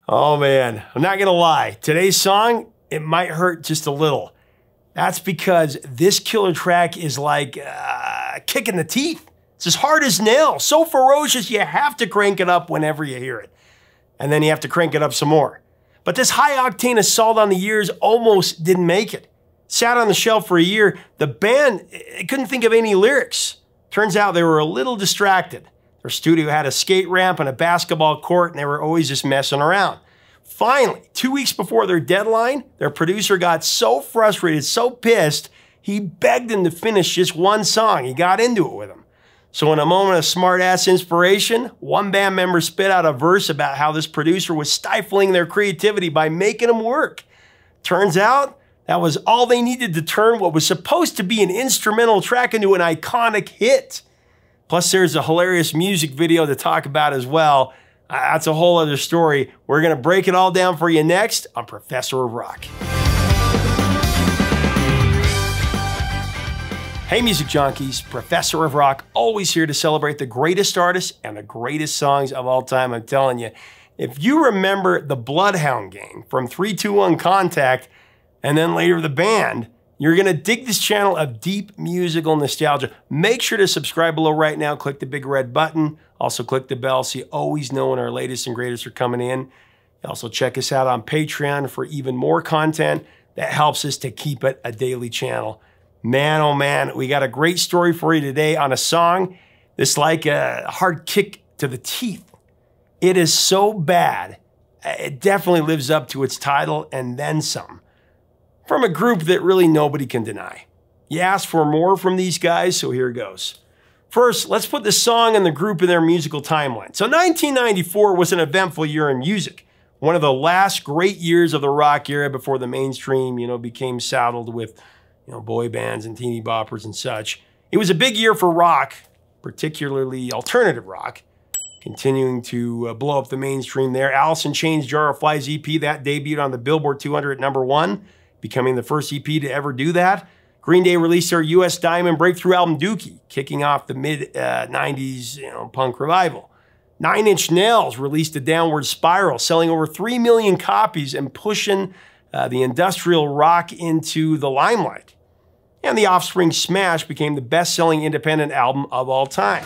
Oh man, I'm not gonna lie. Today's song, it might hurt just a little. That's because this killer track is like a kick in the teeth. It's as hard as nails, so ferocious you have to crank it up whenever you hear it. And then you have to crank it up some more. But this high-octane assault on the years almost didn't make it. Sat on the shelf for a year. The band couldn't think of any lyrics. Turns out they were a little distracted. Their studio had a skate ramp and a basketball court, and they were always just messing around. Finally, 2 weeks before their deadline, their producer got so frustrated, so pissed, he begged them to finish just one song. He got into it with him. So in a moment of smart-ass inspiration, one band member spit out a verse about how this producer was stifling their creativity by making them work. Turns out, that was all they needed to turn what was supposed to be an instrumental track into an iconic hit. Plus, there's a hilarious music video to talk about as well. That's a whole other story. We're gonna break it all down for you next on Professor of Rock. Hey music junkies, Professor of Rock, always here to celebrate the greatest artists and the greatest songs of all time. I'm telling you, if you remember the Bloodhound Gang from 3-2-1 Contact, and then later the band, you're gonna dig this channel of deep musical nostalgia. Make sure to subscribe below right now, click the big red button. Also click the bell so you always know when our latest and greatest are coming in. Also check us out on Patreon for even more content that helps us to keep it a daily channel. Man, oh man, we got a great story for you today on a song that's like a hard kick to the teeth. It is so bad, it definitely lives up to its title and then some. From a group that really nobody can deny. You asked for more from these guys, so here goes. First, let's put the song and the group in their musical timeline. So 1994 was an eventful year in music. One of the last great years of the rock era before the mainstream, became saddled with boy bands and teeny boppers and such. It was a big year for rock, particularly alternative rock, continuing to blow up the mainstream there. Alice in Chains' Jar of Flies EP, that debuted on the Billboard 200 at #1, becoming the first EP to ever do that. Green Day released their US Diamond breakthrough album Dookie, kicking off the mid-90s punk revival. 9 Inch Nails released a Downward Spiral, selling over 3 million copies and pushing the industrial rock into the limelight. And The Offspring's Smash became the best-selling independent album of all time.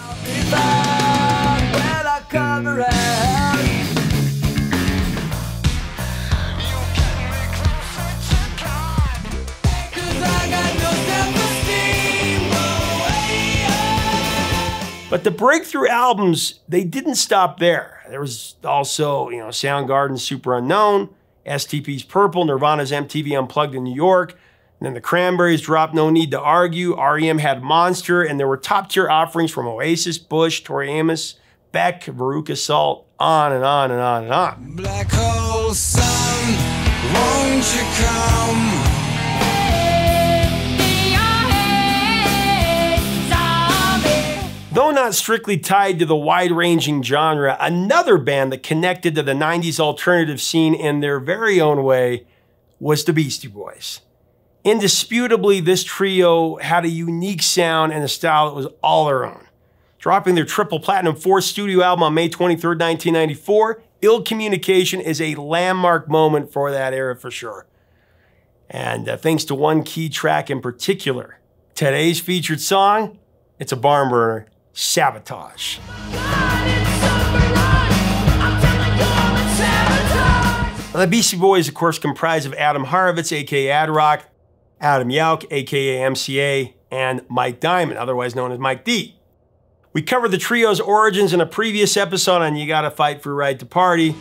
But the breakthrough albums, they didn't stop there. There was also, Soundgarden's Super Unknown, STP's Purple, Nirvana's MTV Unplugged in New York, and then the Cranberries dropped No Need to Argue, REM had Monster, and there were top-tier offerings from Oasis, Bush, Tori Amos, Beck, Veruca Salt, on and on and on and on. Black hole sun, won't you come? Though not strictly tied to the wide-ranging genre, another band that connected to the 90s alternative scene in their very own way was the Beastie Boys. Indisputably, this trio had a unique sound and a style that was all their own. Dropping their triple platinum 4th studio album on May 23rd, 1994, Ill Communication is a landmark moment for that era for sure. And thanks to one key track in particular, today's featured song, it's a barn burner. Sabotage. The Beastie Boys, of course, comprised of Adam Horovitz, aka Ad Rock, Adam Yauch, aka MCA, and Mike Diamond, otherwise known as Mike D. We covered the trio's origins in a previous episode on You Gotta Fight for Your Right to Party.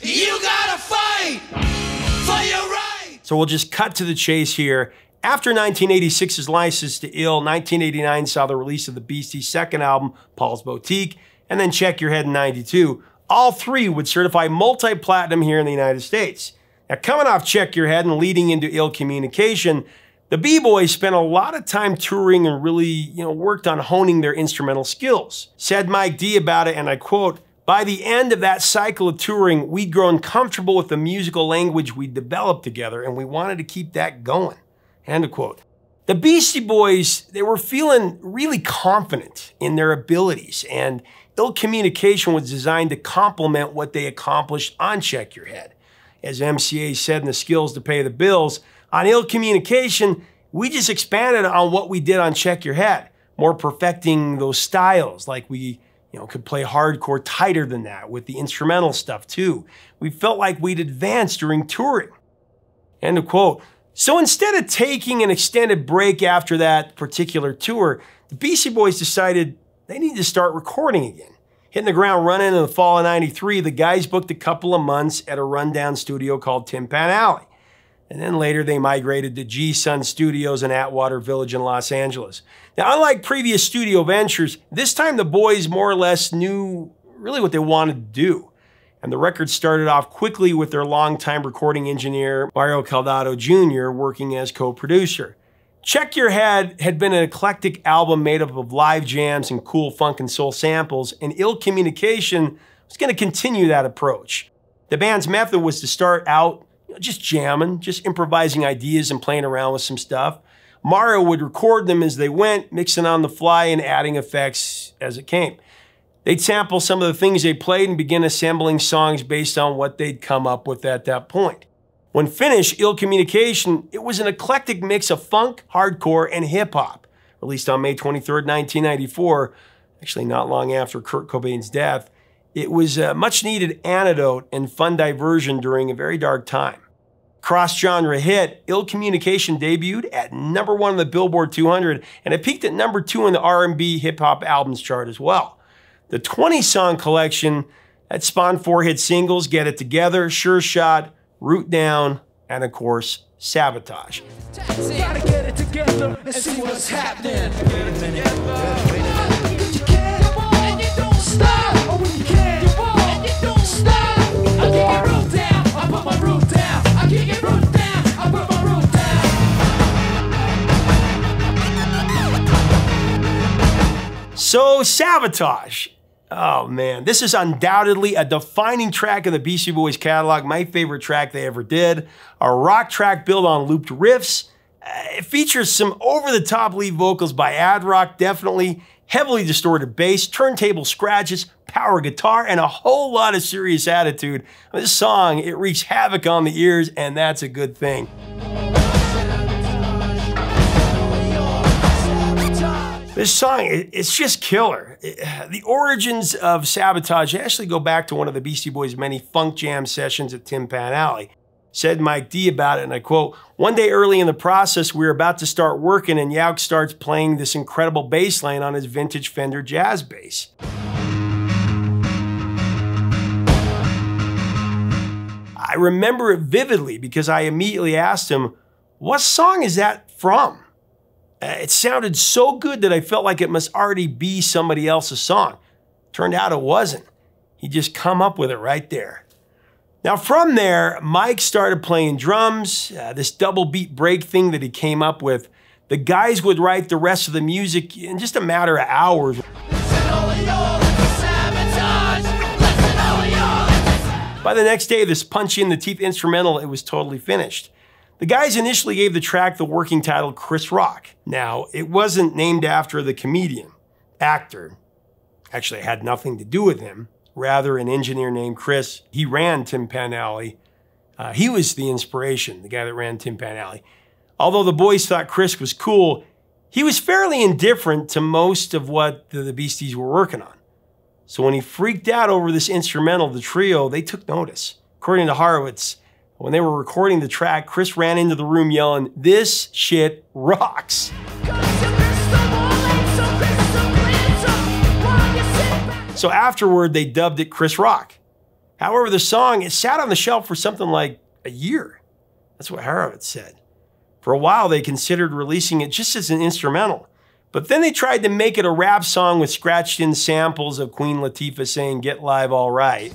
You gotta fight for your right! So we'll just cut to the chase here. After 1986's License to Ill, 1989 saw the release of the Beasties' second album, Paul's Boutique, and then Check Your Head in 92. All three would certify multi-platinum here in the United States. Now, coming off Check Your Head and leading into Ill Communication, the B-Boys spent a lot of time touring and really, worked on honing their instrumental skills. Said Mike D about it, and I quote, "By the end of that cycle of touring, we'd grown comfortable with the musical language we'd developed together, and we wanted to keep that going." End of quote. The Beastie Boys, they were feeling really confident in their abilities, and Ill Communication was designed to complement what they accomplished on Check Your Head. As MCA said in the Skills to Pay the Bills, on Ill Communication, we just expanded on what we did on Check Your Head, more perfecting those styles, like we could play hardcore tighter than that with the instrumental stuff too. We felt like we'd advanced during touring. End of quote. So instead of taking an extended break after that particular tour, the Beastie Boys decided they needed to start recording again. Hitting the ground running in the fall of '93, the guys booked a couple of months at a rundown studio called Tin Pan Alley. And then later they migrated to G-Sun Studios in Atwater Village in Los Angeles. Now, unlike previous studio ventures, this time the boys more or less knew really what they wanted to do. And the record started off quickly with their longtime recording engineer, Mario Caldado Jr., working as co-producer. Check Your Head had been an eclectic album made up of live jams and cool funk and soul samples, and Ill Communication was going to continue that approach. The band's method was to start out just jamming, just improvising ideas and playing around with some stuff. Mario would record them as they went, mixing on the fly and adding effects as it came. They'd sample some of the things they played and begin assembling songs based on what they'd come up with at that point. When finished, Ill Communication, it was an eclectic mix of funk, hardcore, and hip-hop. Released on May 23rd, 1994, actually not long after Kurt Cobain's death, it was a much-needed antidote and fun diversion during a very dark time. Cross-genre hit, Ill Communication debuted at #1 on the Billboard 200, and it peaked at #2 in the R&B hip-hop albums chart as well. The 20-song collection that spawned 4 hit singles, Get It Together, Sure Shot, Root Down, and of course, Sabotage. Gotta get it together and see what's happening. So, Sabotage. Oh man, this is undoubtedly a defining track in the Beastie Boys catalog, my favorite track they ever did. A rock track built on looped riffs. It features some over-the-top lead vocals by Ad Rock, definitely, heavily distorted bass, turntable scratches, power guitar, and a whole lot of serious attitude. This song, it wreaks havoc on the ears, and that's a good thing. This song, it's just killer. The origins of Sabotage actually go back to one of the Beastie Boys' many funk jam sessions at Tin Pan Alley. Said Mike D about it, and I quote, "One day early in the process, we were about to start working and Yauk starts playing this incredible bass line on his vintage Fender jazz bass. I remember it vividly because I immediately asked him, what song is that from? It sounded so good that I felt like it must already be somebody else's song. Turned out it wasn't. He just come up with it right there. Now from there, Mike started playing drums, this double beat break thing that he came up with. The guys would write the rest of the music in just a matter of hours. By the next day, this punch-in-the-teeth instrumental, it was totally finished. The guys initially gave the track the working title Chris Rock. Now, it wasn't named after the comedian, actor. Actually, it had nothing to do with him. Rather, an engineer named Chris. He ran Tin Pan Alley. He was the inspiration, the guy that ran Tin Pan Alley. Although the boys thought Chris was cool, he was fairly indifferent to most of what the Beasties were working on. So when he freaked out over this instrumental, the trio, they took notice. According to Horowitz, when they were recording the track, Chris ran into the room yelling, "This shit rocks." So afterward, they dubbed it Chris Rock. However, the song, it sat on the shelf for something like a year. That's what Horowitz said. For a while, they considered releasing it just as an instrumental. But then they tried to make it a rap song with scratched-in samples of Queen Latifah saying, "Get live all right."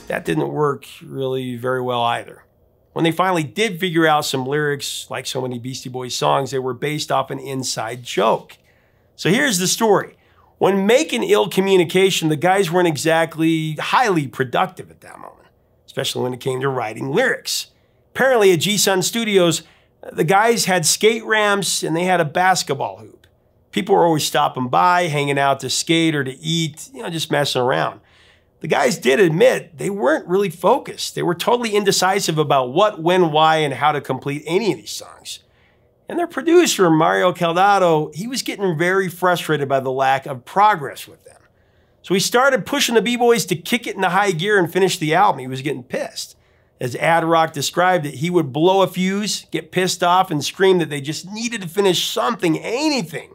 That didn't work really very well either. When they finally did figure out some lyrics, like so many Beastie Boys songs, they were based off an inside joke. So here's the story. When making Ill Communication, the guys weren't exactly highly productive at that moment, especially when it came to writing lyrics. Apparently at G-Sun Studios, The guys had skate ramps and they had a basketball hoop. People were always stopping by, hanging out to skate or to eat, just messing around. The guys did admit they weren't really focused. They were totally indecisive about what, when, why, and how to complete any of these songs. And their producer, Mario Caldado, he was getting very frustrated by the lack of progress with them. So he started pushing the B-Boys to kick it into high gear and finish the album. He was getting pissed. As Ad Rock described it, he would blow a fuse, get pissed off, and scream that they just needed to finish something, anything,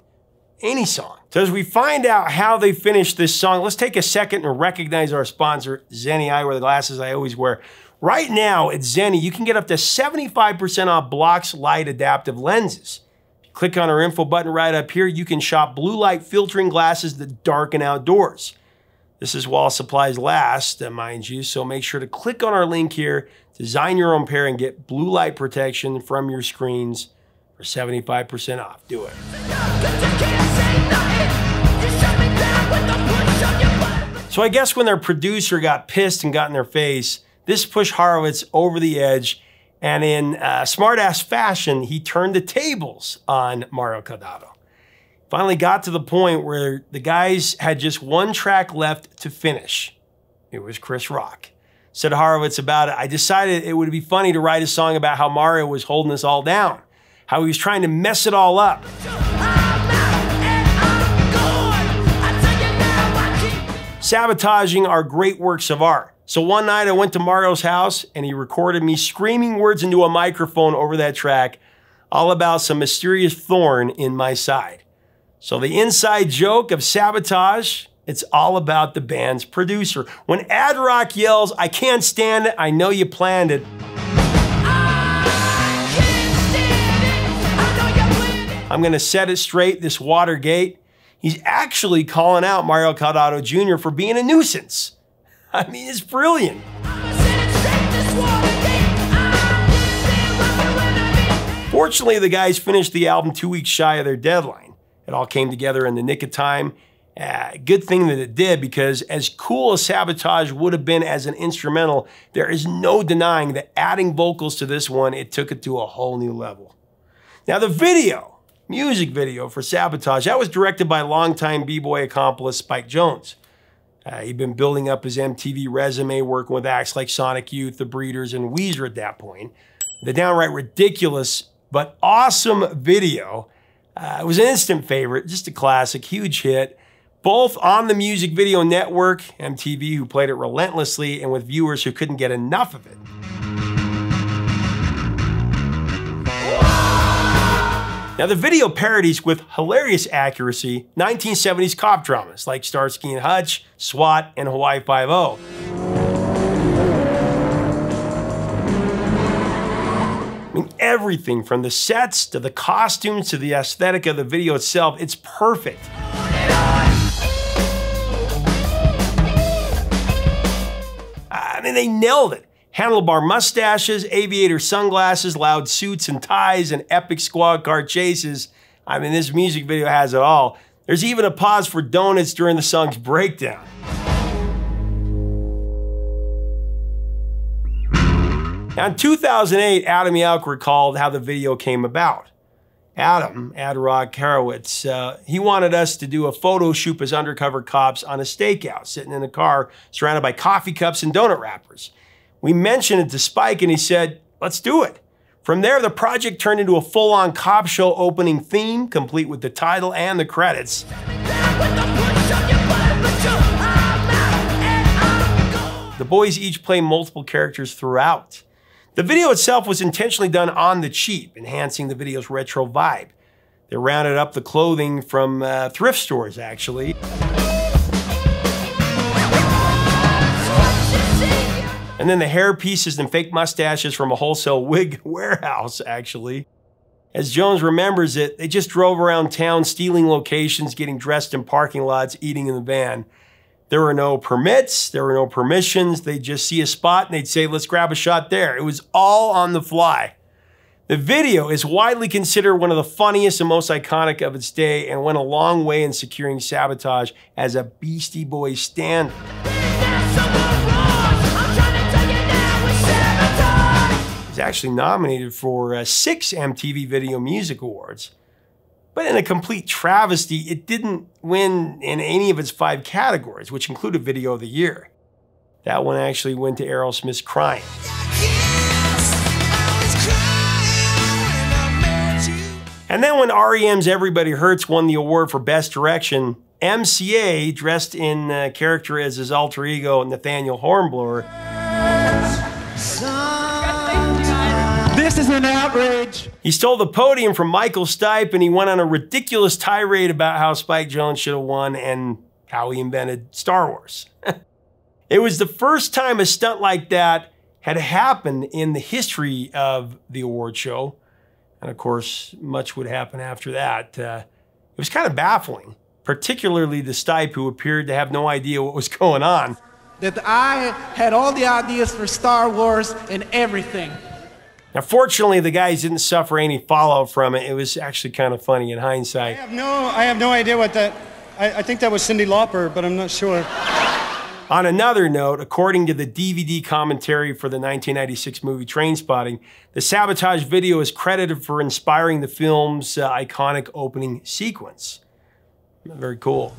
any song. So as we find out how they finished this song, let's take a second and recognize our sponsor, Zenni Eyewear, the glasses I always wear. Right now at Zenni, you can get up to 75% off Block's light adaptive lenses. If you click on our info button right up here, you can shop blue light filtering glasses that darken outdoors. This is while supplies last, mind you, so make sure to click on our link here, design your own pair, and get blue light protection from your screens for 75% off. Do it. So I guess when their producer got pissed and got in their face, this pushed Horowitz over the edge, and in smart-ass fashion, he turned the tables on Mario Caldado. Finally got to the point where the guys had just one track left to finish. It was Chris Rock. Said Horowitz about it, "I decided it would be funny to write a song about how Mario was holding us all down, how he was trying to mess it all up." Sabotaging are great works of art. So one night I went to Mario's house and he recorded me screaming words into a microphone over that track, all about some mysterious thorn in my side. So the inside joke of Sabotage, it's all about the band's producer. When Ad Rock yells, "I can't stand it, I know you planned it," I'm gonna set it straight, this Watergate. He's actually calling out Mario Caldado Jr. for being a nuisance. I mean, it's brilliant. Fortunately, the guys finished the album 2 weeks shy of their deadline. It all came together in the nick of time. Good thing that it did, because as cool as Sabotage would have been as an instrumental, there is no denying that adding vocals to this one, it took it to a whole new level. Now the video, music video for Sabotage, that was directed by longtime B-boy accomplice Spike Jonze. He'd been building up his MTV resume, working with acts like Sonic Youth, The Breeders, and Weezer at that point. The downright ridiculous but awesome video. It was an instant favorite, just a classic, huge hit. Both on the Music Video Network, MTV, who played it relentlessly, and with viewers who couldn't get enough of it. Now the video parodies with hilarious accuracy 1970s cop dramas like Starsky and Hutch, SWAT, and Hawaii Five-0. I mean, everything from the sets to the costumes to the aesthetic of the video itself, it's perfect. I mean, they nailed it. Handlebar mustaches, aviator sunglasses, loud suits and ties, and epic squad car chases. I mean, this music video has it all. There's even a pause for donuts during the song's breakdown. Now, in 2008, Adam Yauch recalled how the video came about. Adam, Ad Rock Horowitz, he wanted us to do a photo shoot as undercover cops on a stakeout, sitting in a car surrounded by coffee cups and donut wrappers. We mentioned it to Spike and he said, "Let's do it." From there, the project turned into a full-on cop show opening theme, complete with the title and the credits. The boys each play multiple characters throughout. The video itself was intentionally done on the cheap, enhancing the video's retro vibe. They rounded up the clothing from thrift stores, actually. And then the hair pieces and fake mustaches from a wholesale wig warehouse, actually. As Jones remembers it, they just drove around town stealing locations, getting dressed in parking lots, eating in the van. There were no permits, there were no permissions. They'd just see a spot and they'd say, "Let's grab a shot there." It was all on the fly. The video is widely considered one of the funniest and most iconic of its day and went a long way in securing Sabotage as a Beastie Boys standard. was actually nominated for 6 MTV Video Music Awards. But in a complete travesty, it didn't win in any of its 5 categories, which included Video of the Year. That one actually went to Aerosmith's Crying. And then when REM's Everybody Hurts won the award for Best Direction, MCA, dressed in character as his alter ego, Nathaniel Hornblower, this is an outrage. He stole the podium from Michael Stipe, and he went on a ridiculous tirade about how Spike Jonze should have won and how he invented Star Wars. It was the first time a stunt like that had happened in the history of the award show. And of course, much would happen after that. It was kind of baffling, particularly to Stipe, who appeared to have no idea what was going on. That I had all the ideas for Star Wars and everything. Now, fortunately, the guys didn't suffer any fallout from it. It was actually kind of funny in hindsight. I have no idea what that... I think that was Cyndi Lauper, but I'm not sure. On another note, according to the DVD commentary for the 1996 movie Trainspotting, the Sabotage video is credited for inspiring the film's iconic opening sequence. Very cool.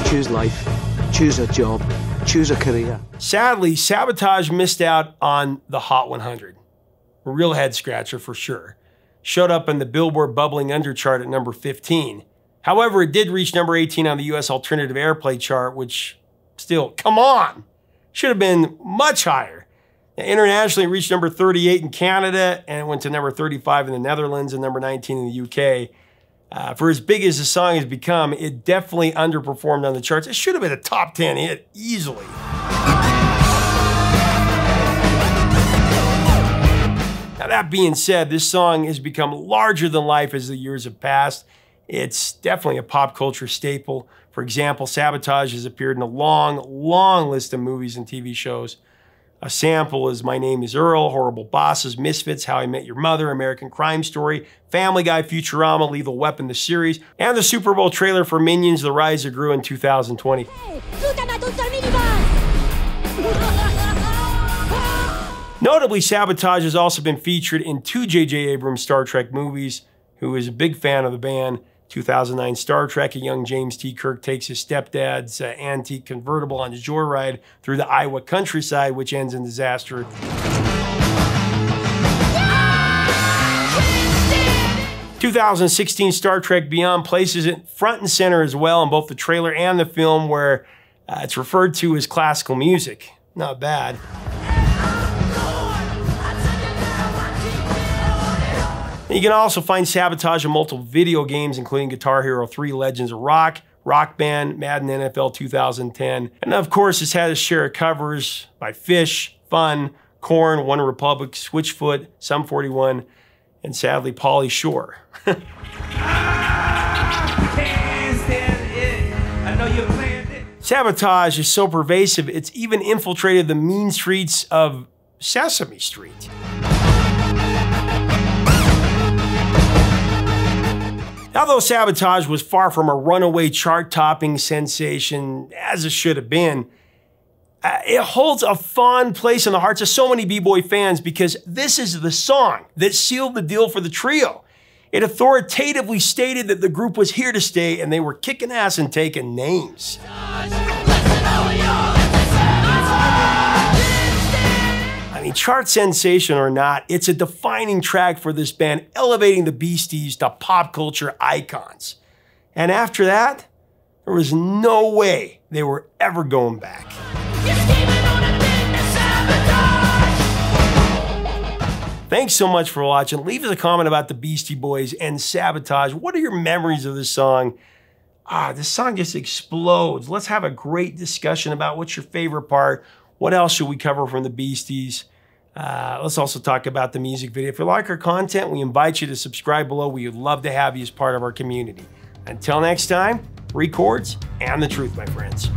Choose life, choose a job, choose a career. Sadly, Sabotage missed out on the Hot 100. A real head scratcher for sure. Showed up in the Billboard Bubbling Under chart at number 15. However, it did reach number 18 on the US Alternative Airplay chart, which still, come on, should have been much higher. Now, internationally, it reached number 38 in Canada, and it went to number 35 in the Netherlands and number 19 in the UK. For as big as the song has become, it definitely underperformed on the charts. It should have been a top 10 hit easily. Now, that being said, this song has become larger than life as the years have passed. It's definitely a pop culture staple. For example, Sabotage has appeared in a long, long list of movies and TV shows. A sample is My Name is Earl, Horrible Bosses, Misfits, How I Met Your Mother, American Crime Story, Family Guy, Futurama, Lethal Weapon, the series, and the Super Bowl trailer for Minions, The Rise of Gru in 2020. Notably, Sabotage has also been featured in 2 J.J. Abrams Star Trek movies, who is a big fan of the band. 2009 Star Trek, a young James T. Kirk takes his stepdad's antique convertible on a joyride through the Iowa countryside, which ends in disaster. 2016 Star Trek Beyond places it front and center as well in both the trailer and the film, where it's referred to as classical music. Not bad. You can also find Sabotage in multiple video games, including Guitar Hero 3 Legends of Rock, Rock Band, Madden NFL 2010. And of course, it's had its share of covers by Fish, Fun, Korn, One Republic, Switchfoot, Sum 41, and sadly, Pauly Shore. Sabotage is so pervasive, it's even infiltrated the mean streets of Sesame Street. Although Sabotage was far from a runaway chart-topping sensation, as it should have been, it holds a fond place in the hearts of so many B-Boy fans because this is the song that sealed the deal for the trio. It authoritatively stated that the group was here to stay and they were kicking ass and taking names. I mean, chart sensation or not, it's a defining track for this band, elevating the Beasties to pop culture icons. And after that, there was no way they were ever going back. Thanks so much for watching. Leave us a comment about the Beastie Boys and Sabotage. What are your memories of this song? This song just explodes. Let's have a great discussion about what's your favorite part. What else should we cover from the Beasties? Let's also talk about the music video. If you like our content, we invite you to subscribe below. We would love to have you as part of our community. Until next time, records and the truth, my friends.